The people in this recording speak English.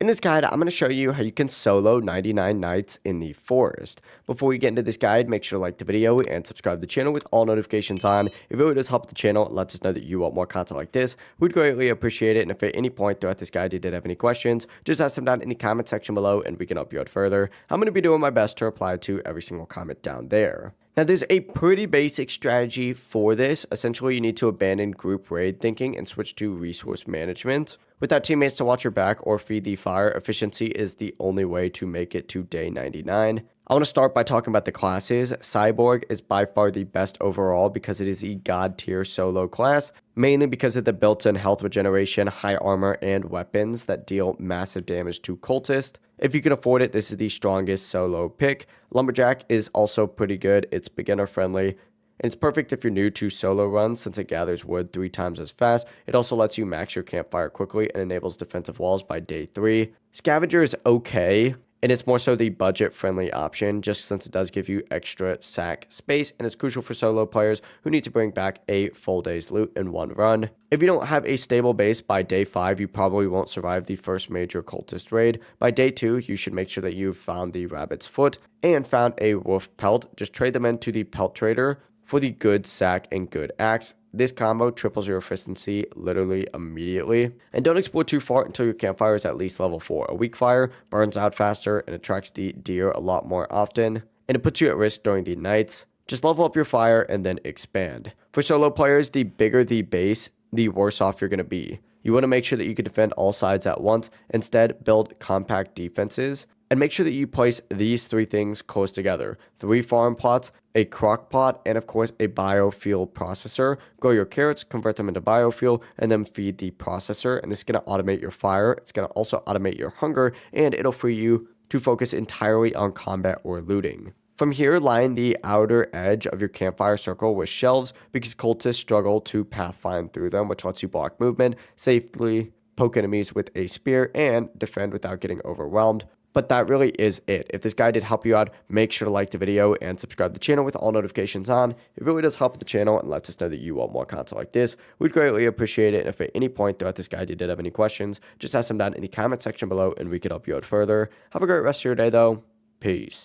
In this guide, I'm going to show you how you can solo 99 nights in the forest. Before we get into this guide, make sure to like the video and subscribe to the channel with all notifications on. It really does help the channel and lets us know that you want more content like this. We'd greatly appreciate it, and if at any point throughout this guide you did have any questions, just ask them down in the comment section below and we can help you out further. I'm going to be doing my best to reply to every single comment down there. Now, there's a pretty basic strategy for this. Essentially, you need to abandon group raid thinking and switch to resource management. Without teammates to watch your back or feed the fire, efficiency is the only way to make it to day 99. I want to start by talking about the classes. Cyborg is by far the best overall because it is the god tier solo class, mainly because of the built-in health regeneration, high armor, and weapons that deal massive damage to cultists. If you can afford it, this is the strongest solo pick. Lumberjack is also pretty good. It's beginner friendly. And it's perfect if you're new to solo runs since it gathers wood 3 times as fast. It also lets you max your campfire quickly and enables defensive walls by day 3. Scavenger is okay, and it's more so the budget-friendly option just since it does give you extra sack space, and it's crucial for solo players who need to bring back a full day's loot in one run. If you don't have a stable base by day 5, you probably won't survive the first major cultist raid. By day 2, you should make sure that you've found the rabbit's foot and found a wolf pelt. Just trade them into the pelt trader for the good sack and good axe. This combo triples your efficiency literally immediately. And don't explore too far until your campfire is at least level 4. A weak fire burns out faster and attracts the deer a lot more often, and it puts you at risk during the nights. Just level up your fire and then expand. For solo players, the bigger the base, the worse off you're going to be. You want to make sure that you can defend all sides at once. Instead, build compact defenses. And make sure that you place these 3 things close together. 3 farm plots, a crock pot, and of course a biofuel processor. Grow your carrots, convert them into biofuel, and then feed the processor. And this is going to automate your fire. It's going to also automate your hunger, and it'll free you to focus entirely on combat or looting. From here, line the outer edge of your campfire circle with shelves because cultists struggle to pathfind through them, which lets you block movement, safely poke enemies with a spear, and defend without getting overwhelmed. But that really is it. If this guide did help you out, make sure to like the video and subscribe to the channel with all notifications on. It really does help the channel and lets us know that you want more content like this. We'd greatly appreciate it. And if at any point throughout this guide you did have any questions, just ask them down in the comment section below and we could help you out further. Have a great rest of your day though. Peace.